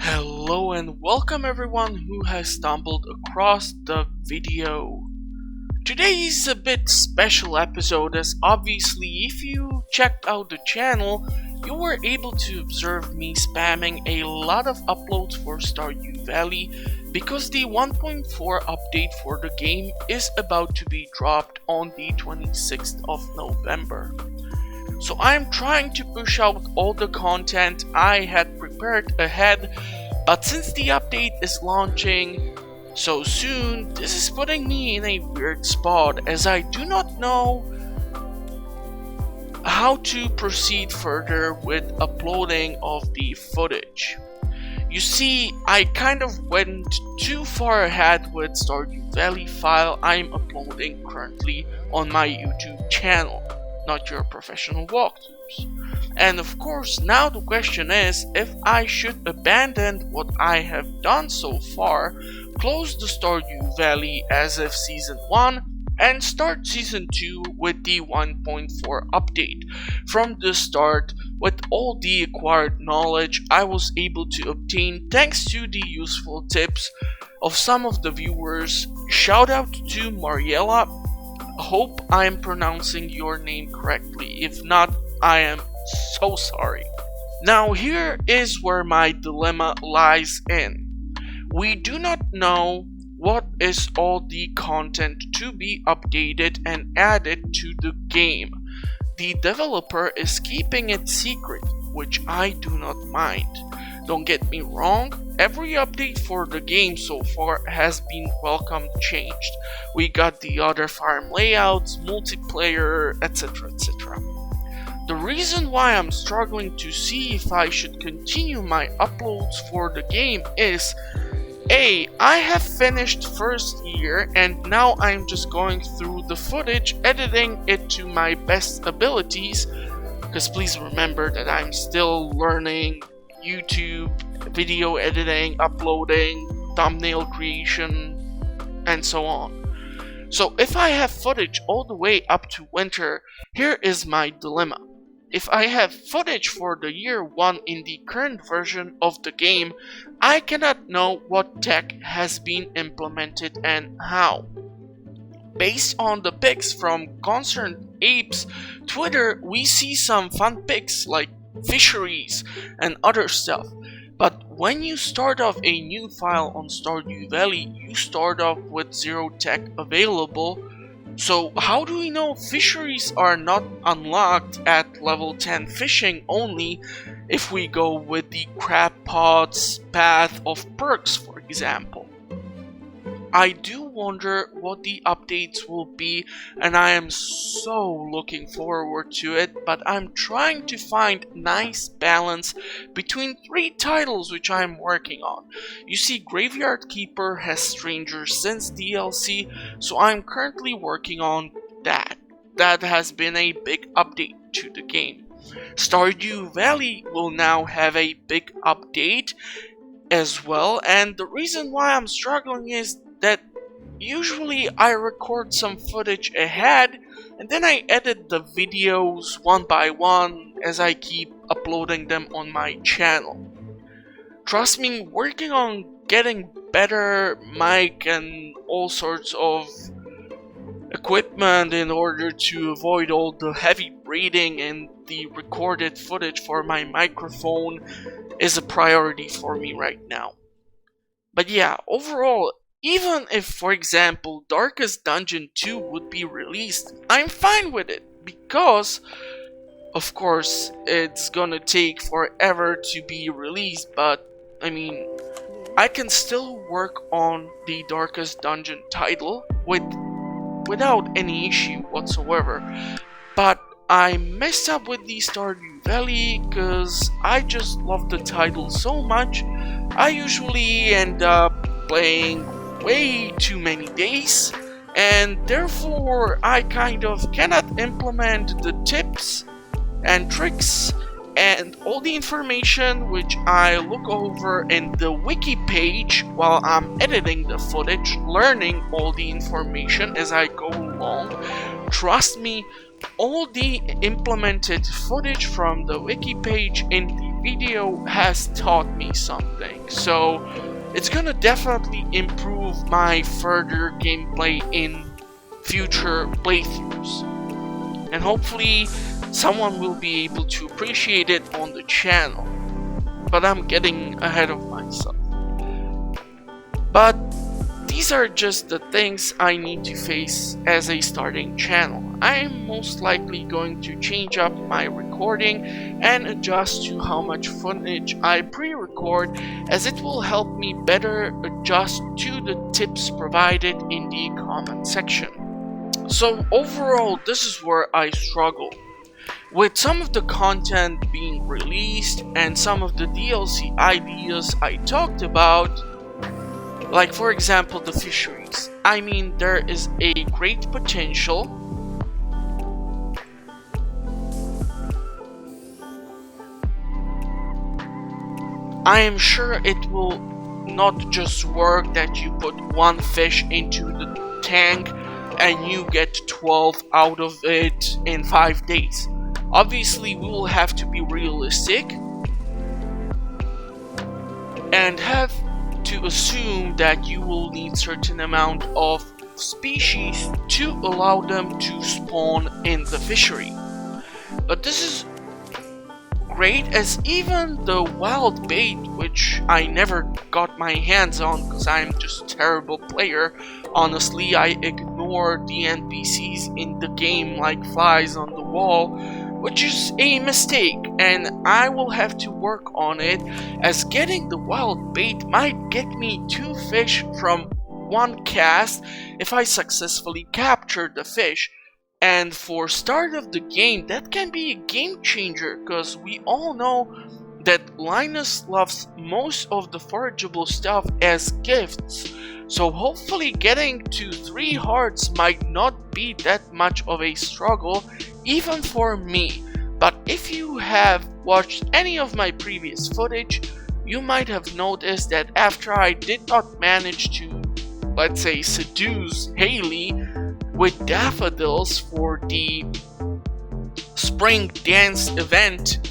Hello and welcome everyone who has stumbled across the video. Today is a bit special episode as obviously if you checked out the channel, you were able to observe me spamming a lot of uploads for Stardew Valley because the 1.4 update for the game is about to be dropped on the 26th of November. So I'm trying to push out all the content I had prepared ahead, but since the update is launching so soon, this is putting me in a weird spot as I do not know how to proceed further with uploading of the footage. You see, I kind of went too far ahead with Stardew Valley file I'm uploading currently on my YouTube channel. Not your professional walkthroughs. And of course, now the question is if I should abandon what I have done so far, close the Stardew Valley as of Season 1, and start Season 2 with the 1.4 update. From the start, with all the acquired knowledge I was able to obtain thanks to the useful tips of some of the viewers. Shout out to Mariella. Hope I am pronouncing your name correctly. If not, I am so sorry. Now here is where my dilemma lies in. We do not know what is all the content to be updated and added to the game. The developer is keeping it secret, which I do not mind. Don't get me wrong, every update for the game so far has been welcomed changed. We got the other farm layouts, multiplayer, etc. etc. The reason why I'm struggling to see if I should continue my uploads for the game is A. I have finished first year and now I'm just going through the footage, editing it to my best abilities, because please remember that I'm still learning YouTube, video editing, uploading, thumbnail creation, and so on. So if I have footage all the way up to winter, here is my dilemma. If I have footage for the year 1 in the current version of the game, I cannot know what tech has been implemented and how. Based on the pics from Concerned Apes Twitter, we see some fun pics like fisheries and other stuff, but when you start off a new file on Stardew Valley, you start off with zero tech available. So how do we know fisheries are not unlocked at level 10 fishing only if we go with the crab pods path of perks, for example? I do wonder what the updates will be, and I am so looking forward to it, but I'm trying to find nice balance between 3 titles which I'm working on. You see, Graveyard Keeper has Stranger Since DLC, so I'm currently working on that. That has been a big update to the game. Stardew Valley will now have a big update as well, and the reason why I'm struggling is that usually I record some footage ahead and then I edit the videos one by one as I keep uploading them on my channel. Trust me, working on getting better mic and all sorts of equipment in order to avoid all the heavy breathing and the recorded footage for my microphone is a priority for me right now. But yeah, overall, even if, for example, Darkest Dungeon 2 would be released, I'm fine with it, because, of course, it's gonna take forever to be released, but, I mean, I can still work on the Darkest Dungeon title without any issue whatsoever. But I messed up with the Stardew Valley, because I just love the title so much. I usually end up playing way too many days, and therefore I kind of cannot implement the tips and tricks and all the information which I look over in the wiki page while I'm editing the footage, learning all the information as I go along. Trust me, all the implemented footage from the wiki page in the video has taught me something, so it's gonna definitely improve my further gameplay in future playthroughs. And hopefully someone will be able to appreciate it on the channel. But I'm getting ahead of myself. But these are just the things I need to face as a starting channel. I am most likely going to change up my recording and adjust to how much footage I pre-record, as it will help me better adjust to the tips provided in the comment section. So overall, this is where I struggle. With some of the content being released and some of the DLC ideas I talked about, like for example the fisheries. I mean, there is a great potential. I am sure it will not just work that you put one fish into the tank and you get 12 out of it in 5 days. Obviously, we will have to be realistic and have to assume that you will need certain amount of species to allow them to spawn in the fishery. But this is great, as even the wild bait, which I never got my hands on because I'm just a terrible player. Honestly, I ignore the NPCs in the game like flies on the wall, which is a mistake, and I will have to work on it, as getting the wild bait might get me 2 fish from 1 cast if I successfully capture the fish. And for start of the game, that can be a game changer, because we all know that Linus loves most of the forageable stuff as gifts. So hopefully getting to 3 hearts might not be that much of a struggle, even for me. But if you have watched any of my previous footage, you might have noticed that after I did not manage to, let's say, seduce Haley with daffodils for the spring dance event,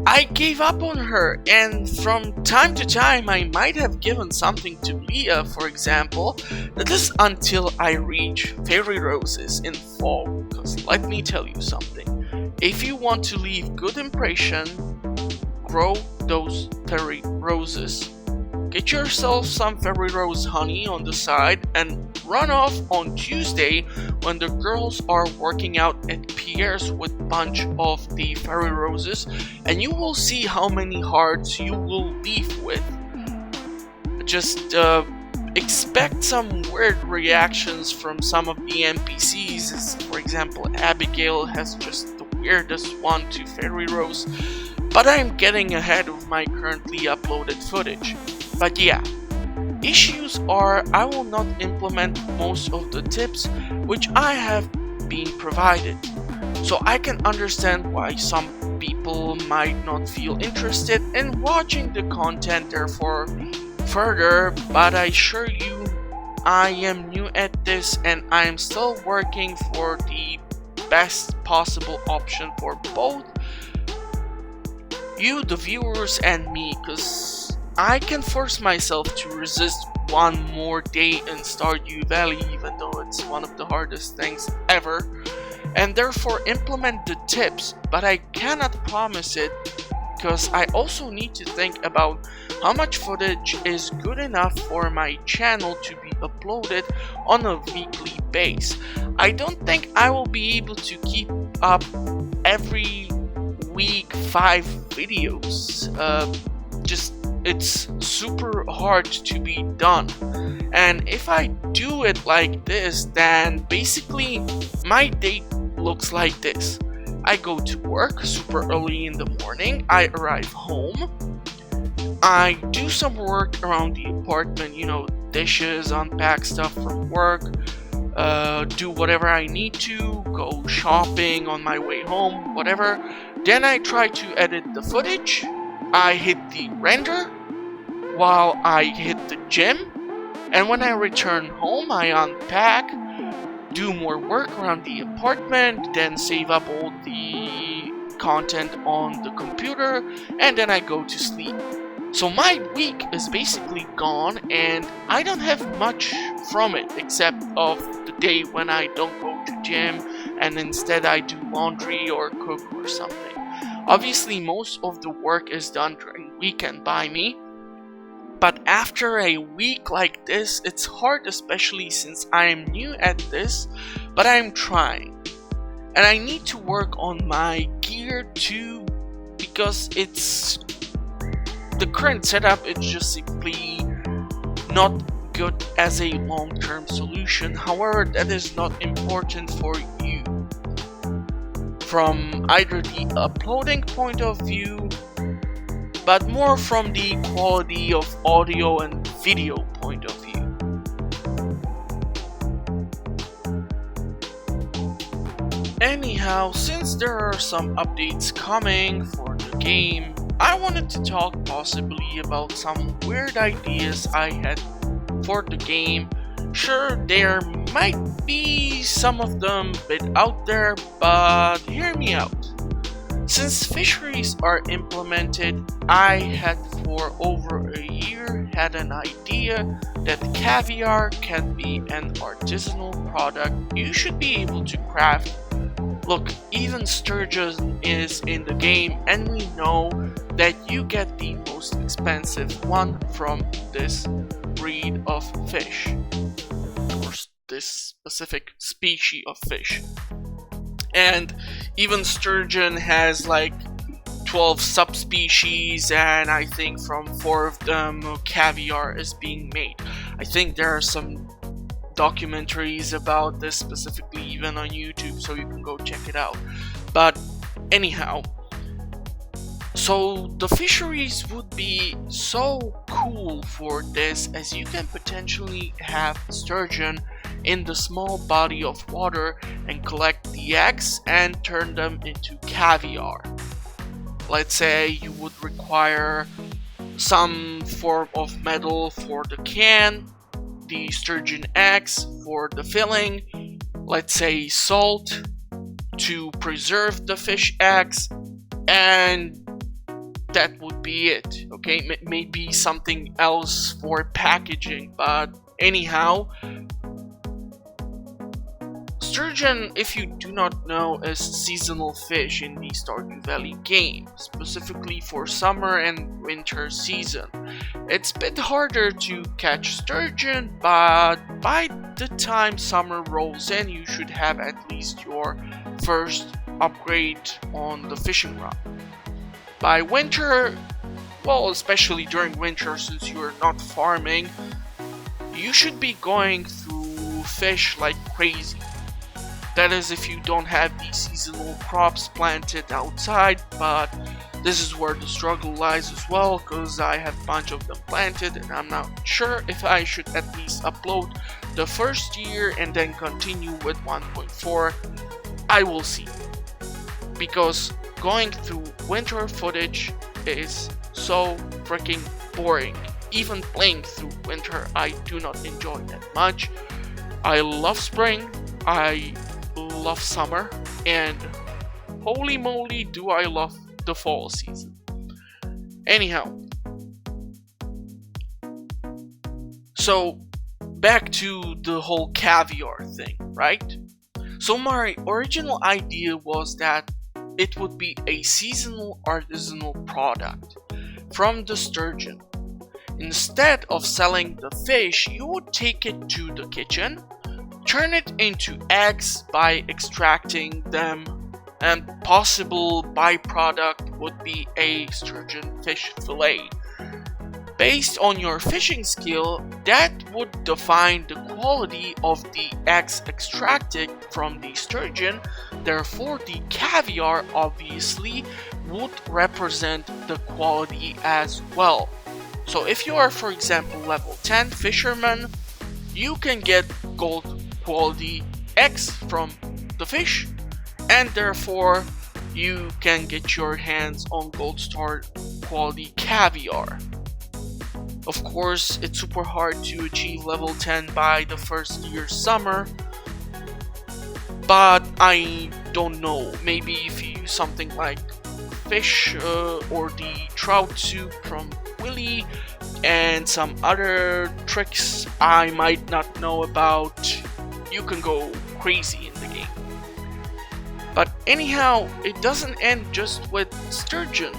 I gave up on her, and from time to time I might have given something to Leah, for example. That is until I reach fairy roses in fall, because let me tell you something, if you want to leave good impression, grow those fairy roses. Get yourself some fairy rose honey on the side and run off on Tuesday when the girls are working out at Pierre's with a bunch of the fairy roses, and you will see how many hearts you will leave with. Just expect some weird reactions from some of the NPCs, as for example Abigail has just the weirdest one to fairy rose, but I'm getting ahead of my currently uploaded footage. But yeah, issues are I will not implement most of the tips which I have been provided. So I can understand why some people might not feel interested in watching the content therefore further, but I assure you I am new at this and I am still working for the best possible option for both you, the viewers, and me, because I can force myself to resist one more day in Stardew Valley, even though it's one of the hardest things ever, and therefore implement the tips, but I cannot promise it, because I also need to think about how much footage is good enough for my channel to be uploaded on a weekly basis. I don't think I will be able to keep up every week 5 videos. It's super hard to be done, and if I do it like this, then basically my day looks like this. I go to work super early in the morning, I arrive home, I do some work around the apartment, you know, dishes, unpack stuff from work, do whatever I need to, go shopping on my way home, whatever. Then I try to edit the footage, I hit the render while I hit the gym, and when I return home I unpack, do more work around the apartment, then save up all the content on the computer, and then I go to sleep. So my week is basically gone, and I don't have much from it except of the day when I don't go to gym and instead I do laundry or cook or something. Obviously most of the work is done during weekend by me, but after a week like this it's hard, especially since I am new at this, but I'm trying. And I need to work on my gear too, because the current setup is just simply not good as a long-term solution. However, that is not important for you from either the uploading point of view, but more from the quality of audio and video point of view. Anyhow, since there are some updates coming for the game, I wanted to talk possibly about some weird ideas I had for the game. Sure, there might be some of them a bit out there, but hear me out. Since fisheries are implemented, I had for over a year had an idea that caviar can be an artisanal product you should be able to craft. Look, even sturgeon is in the game, and we know that you get the most expensive one from this breed of fish, or this specific species of fish. And even sturgeon has like 12 subspecies, and I think from 4 of them caviar is being made. I think there are some documentaries about this specifically even on YouTube, so you can go check it out. But anyhow, so the fisheries would be so cool for this, as you can potentially have sturgeon in the small body of water and collect the eggs and turn them into caviar. Let's say you would require some form of metal for the can, the sturgeon eggs for the filling, let's say salt to preserve the fish eggs, and that would be it. Okay, maybe something else for packaging, but anyhow, sturgeon, if you do not know, is seasonal fish in the Stardew Valley game, specifically for summer and winter season. It's a bit harder to catch sturgeon, but by the time summer rolls in, you should have at least your first upgrade on the fishing rod. By winter, well, especially during winter, since you're not farming, you should be going through fish like crazy. That is if you don't have these seasonal crops planted outside, but this is where the struggle lies as well, because I have a bunch of them planted and I'm not sure if I should at least upload the first year and then continue with 1.4. I will see, because going through winter footage is so freaking boring. Even playing through winter, I do not enjoy that much. I love spring, I love summer, and holy moly do I love the fall season. Anyhow, so back to the whole caviar thing, right? So my original idea was that it would be a seasonal artisanal product from the sturgeon. Instead of selling the fish, you would take it to the kitchen, turn it into eggs by extracting them, and possible byproduct would be a sturgeon fish fillet. Based on your fishing skill, that would define the quality of the eggs extracted from the sturgeon. Therefore, the caviar obviously would represent the quality as well. So if you are, for example, level 10 fisherman, you can get gold quality eggs from the fish, and therefore you can get your hands on gold star quality caviar. Of course, it's super hard to achieve level 10 by the first year summer, but I don't know, maybe if you something like fish or the trout soup from Willy and some other tricks I might not know about, you can go crazy in the game. But anyhow, it doesn't end just with sturgeon.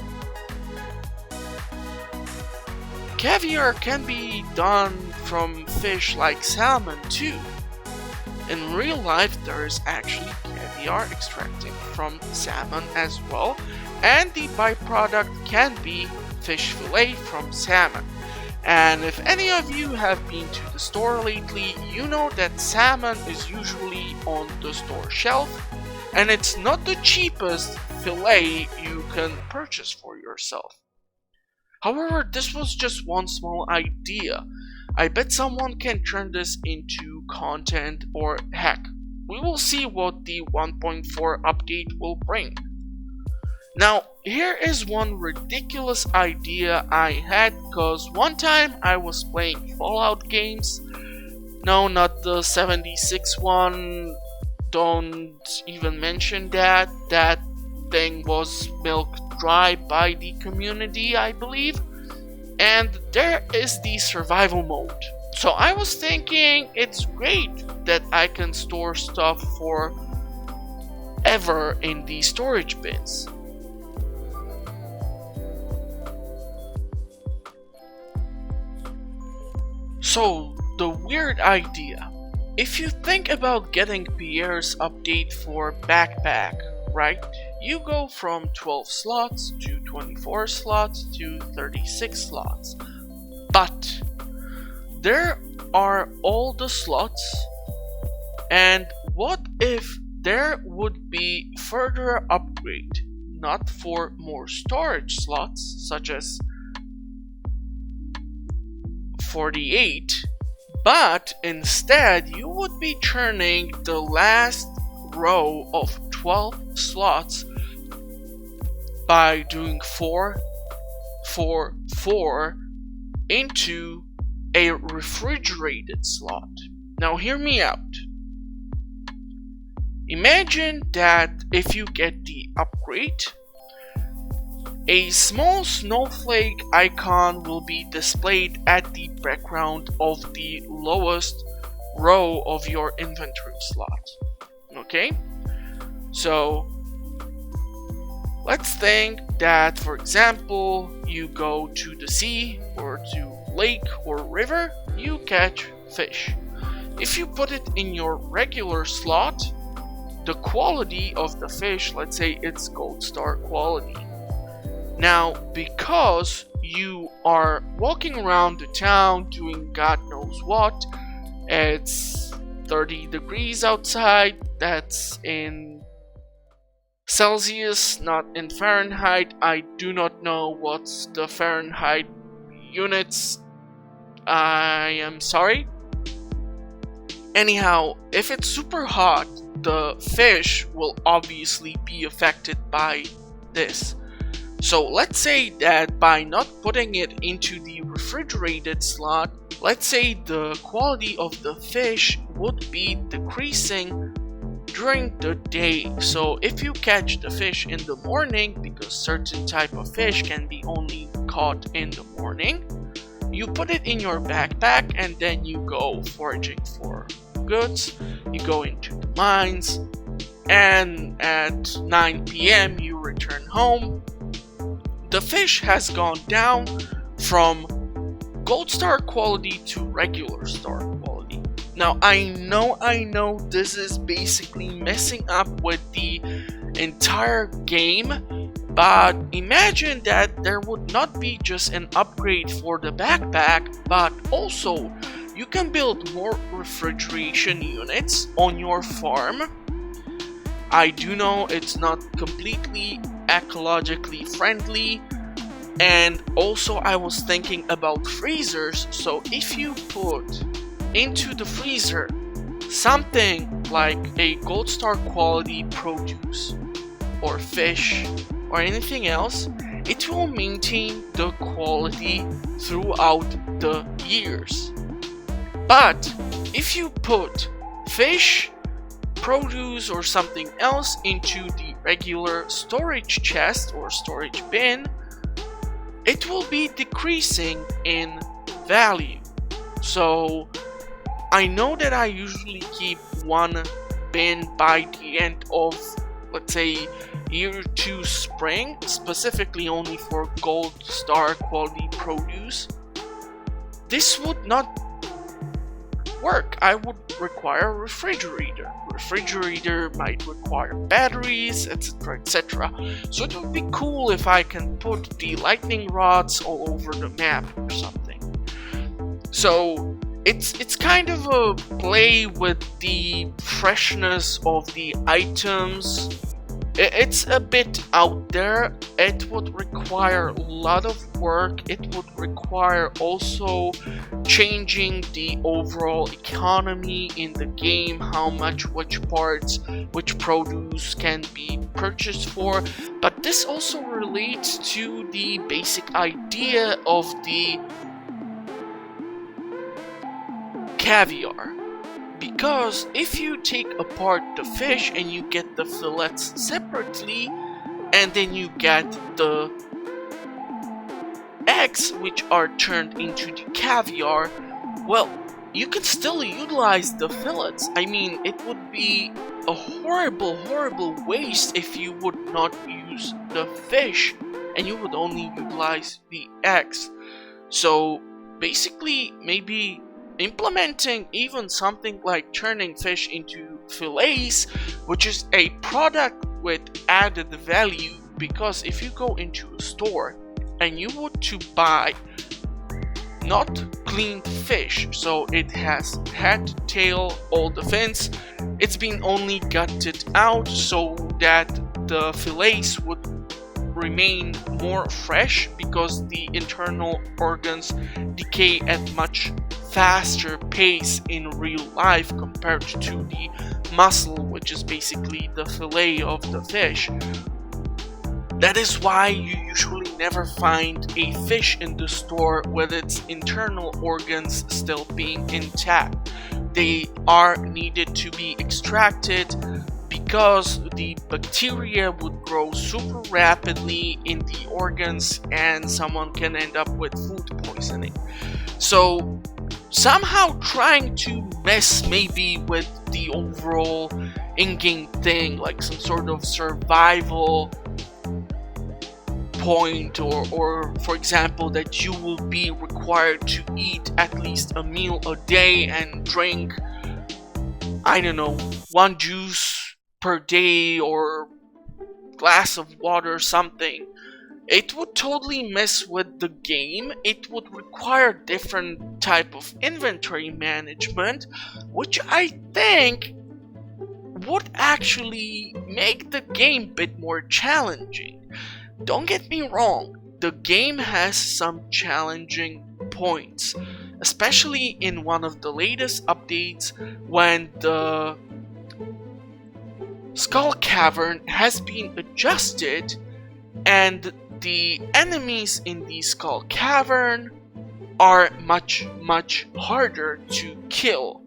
Caviar can be done from fish like salmon too. In real life, there is actually caviar extracted from salmon as well, and the byproduct can be fish fillet from salmon. And if any of you have been to the store lately, you know that salmon is usually on the store shelf, and it's not the cheapest fillet you can purchase for yourself. However, this was just one small idea. I bet someone can turn this into content, or heck, we will see what the 1.4 update will bring. Now, here is one ridiculous idea I had, because one time I was playing Fallout games. No, not the 76 one, don't even mention that. That thing was milked dry by the community, I believe. And there is the survival mode. So I was thinking it's great that I can store stuff for ever in the storage bins. So, the weird idea. If you think about getting Pierre's update for Backpack, right? You go from 12 slots to 24 slots to 36 slots. But there are all the slots, and what if there would be further upgrade, not for more storage slots such as 48, but instead you would be turning the last row of 12 slots by doing 4, 4, 4 into a refrigerated slot. Now hear me out. Imagine that if you get the upgrade, a small snowflake icon will be displayed at the background of the lowest row of your inventory slot. Okay? So, let's think that, for example, you go to the sea or to lake or river, you catch fish. If you put it in your regular slot, the quality of the fish, let's say it's gold star quality. Now, because you are walking around the town doing God knows what, it's 30 degrees outside, that's in Celsius, not in Fahrenheit. I do not know what's the Fahrenheit units. I am sorry. Anyhow, if it's super hot, the fish will obviously be affected by this. So let's say that by not putting it into the refrigerated slot, let's say the quality of the fish would be decreasing during the day. So if you catch the fish in the morning, because certain type of fish can be only caught in the morning, you put it in your backpack and then you go foraging for goods, you go into the mines, and at 9 p.m. you return home. The fish has gone down from gold star quality to regular star quality. Now I know this is basically messing up with the entire game, but imagine that there would not be just an upgrade for the backpack, but also you can build more refrigeration units on your farm. I do know it's not completely ecologically friendly, and also I was thinking about freezers. So if you put into the freezer something like a gold star quality produce or fish or anything else, it will maintain the quality throughout the years. But if you put fish, produce or something else into the regular storage chest or storage bin, it will be decreasing in value. So I know that I usually keep one bin by the end of, let's say, year 2 spring, specifically only for gold star quality produce. This would not work. I would require a refrigerator. Refrigerator might require batteries, etc, etc. So it would be cool if I can put the lightning rods all over the map or something. So it's kind of a play with the freshness of the items. It's a bit out there. It would require a lot of work. It would require also changing the overall economy in the game, how much which parts, which produce can be purchased for. But this also relates to the basic idea of the caviar. Because if you take apart the fish and you get the fillets separately, and then you get the eggs which are turned into the caviar, well, you can still utilize the fillets. I mean, it would be a horrible waste if you would not use the fish and you would only utilize the eggs. So basically, maybe implementing even something like turning fish into fillets, which is a product with added value, because if you go into a store and you were to buy not cleaned fish, so it has head, tail, all the fins, it's been only gutted out so that the fillets would remain more fresh, because the internal organs decay at much faster pace in real life compared to the muscle, which is basically the fillet of the fish. That is why you usually never find a fish in the store with its internal organs still being intact. They are needed to be extracted because the bacteria would grow super rapidly in the organs and someone can end up with food poisoning. So somehow trying to mess maybe with the overall in-game thing, like some sort of survival point, or for example that you will be required to eat at least a meal a day and drink, I don't know, one juice per day or glass of water or something. It would totally mess with the game. It would require different type of inventory management, which I think would actually make the game a bit more challenging. Don't get me wrong, the game has some challenging points, especially in one of the latest updates when the Skull Cavern has been adjusted and the enemies in the Skull Cavern are much harder to kill.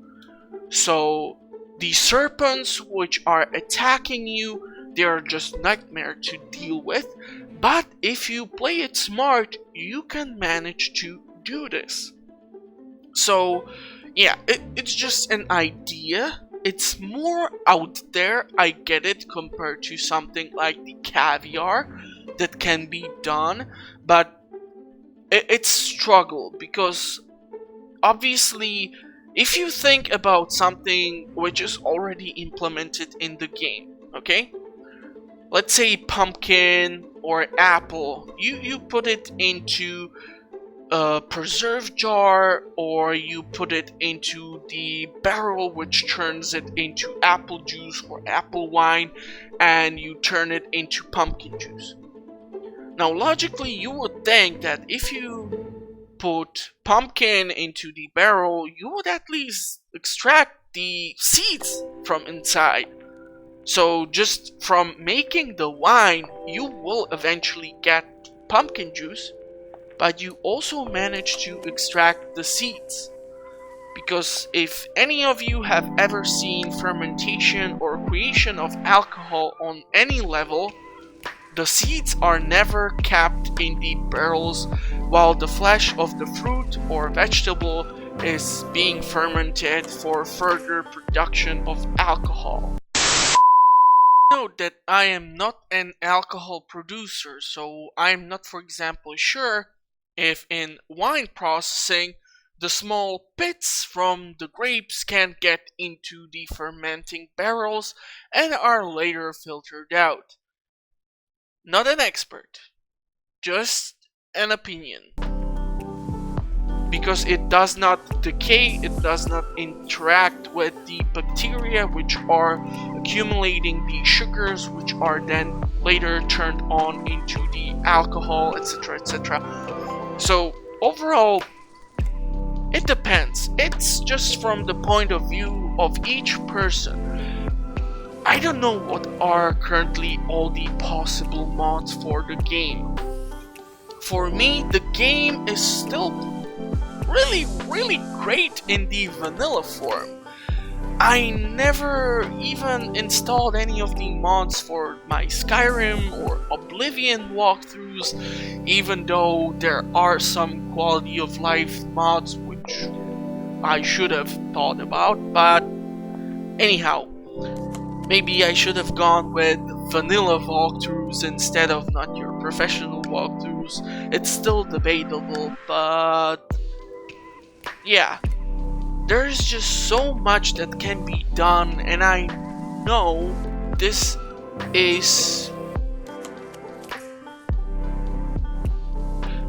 So the serpents which are attacking you, they are just nightmare to deal with, but if you play it smart, you can manage to do this. So yeah, it's just an idea. It's more out there, I get it, compared to something like the caviar that can be done, but it's struggle, because obviously if you think about something which is already implemented in the game, okay? Let's say pumpkin or apple, you put it into a preserve jar, or you put it into the barrel which turns it into apple juice or apple wine, and you turn it into pumpkin juice. Now logically you would think that if you put pumpkin into the barrel, you would at least extract the seeds from inside. So just from making the wine, you will eventually get pumpkin juice, but you also manage to extract the seeds. Because if any of you have ever seen fermentation or creation of alcohol on any level, the seeds are never kept in the barrels while the flesh of the fruit or vegetable is being fermented for further production of alcohol. Note that I am not an alcohol producer, so I'm not, for example, sure if in wine processing the small pits from the grapes can get into the fermenting barrels and are later filtered out. Not an expert, just an opinion. Because it does not decay, it does not interact with the bacteria which are accumulating the sugars, which are then later turned on into the alcohol, etc., etc. So overall, it depends. It's just from the point of view of each person. I don't know what are currently all the possible mods for the game. For me, the game is still really great in the vanilla form. I never even installed any of the mods for my Skyrim or Oblivion walkthroughs, even though there are some quality of life mods which I should have thought about, but anyhow, maybe I should have gone with vanilla walkthroughs instead of not your professional walkthroughs. It's still debatable, but yeah, there's just so much that can be done, and I know this is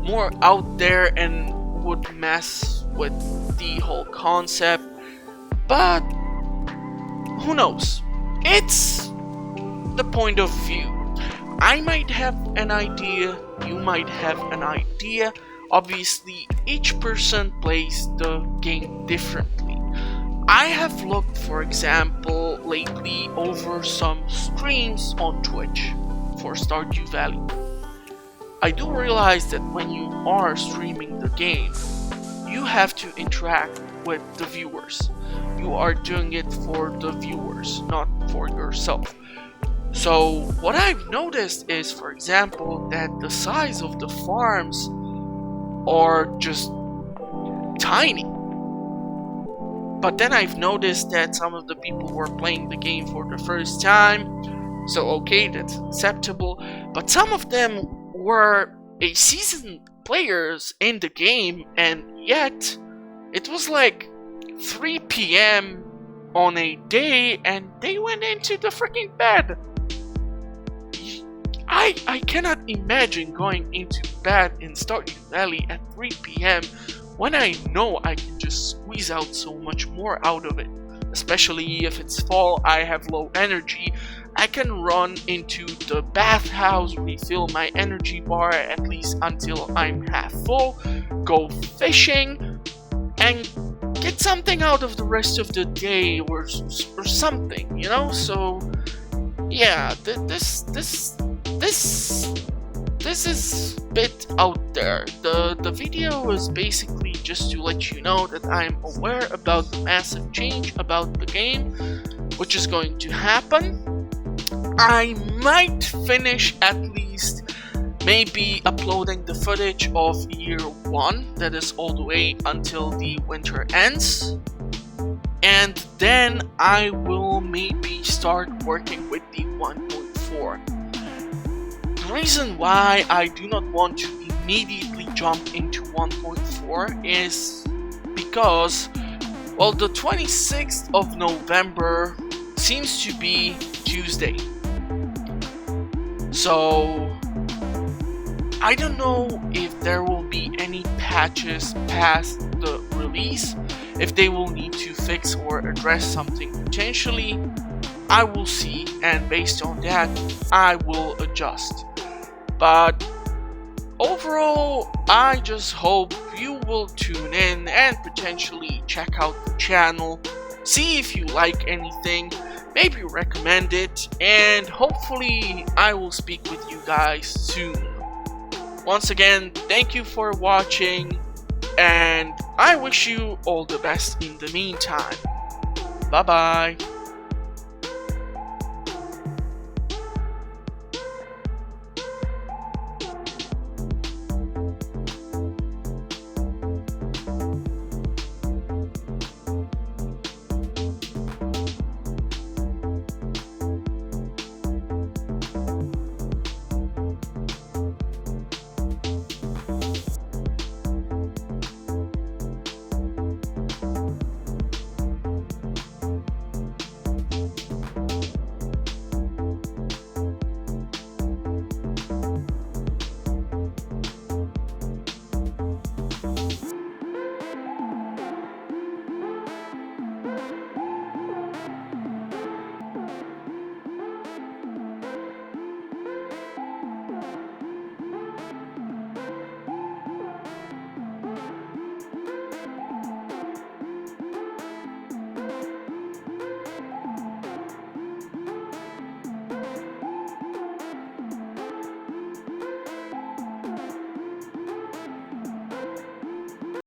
more out there and would mess with the whole concept, but who knows? It's the point of view. I might have an idea, you might have an idea. Obviously, each person plays the game differently. I have looked, for example, lately over some streams on Twitch for Stardew Valley. I do realize that when you are streaming the game, you have to interact with the viewers. You are doing it for the viewers, not for yourself. So what I've noticed is, for example, that the size of the farms are just tiny. But then I've noticed that some of the people were playing the game for the first time, so okay, that's acceptable. But some of them were a seasoned players in the game, and yet it was like 3 PM on a day and they went into the freaking bed. I cannot imagine going into bed in Stardew Valley at 3 PM when I know I can just squeeze out so much more out of it. Especially if it's fall, I have low energy. I can run into the bathhouse, refill my energy bar at least until I'm half full, go fishing, and get something out of the rest of the day or something, you know? So yeah, this is a bit out there. The video is basically just to let you know that I'm aware about the massive change about the game, which is going to happen. I might finish at least maybe uploading the footage of year 1, that is all the way until the winter ends. And then I will maybe start working with the 1.4. The reason why I do not want to immediately jump into 1.4 is because, well, the 26th of November seems to be Tuesday. So I don't know if there will be any patches past the release, if they will need to fix or address something potentially. I will see, and based on that I will adjust. But overall, I just hope you will tune in and potentially check out the channel, see if you like anything, maybe recommend it, and hopefully I will speak with you guys soon. Once again, thank you for watching. and I wish you all the best in the meantime. Bye bye.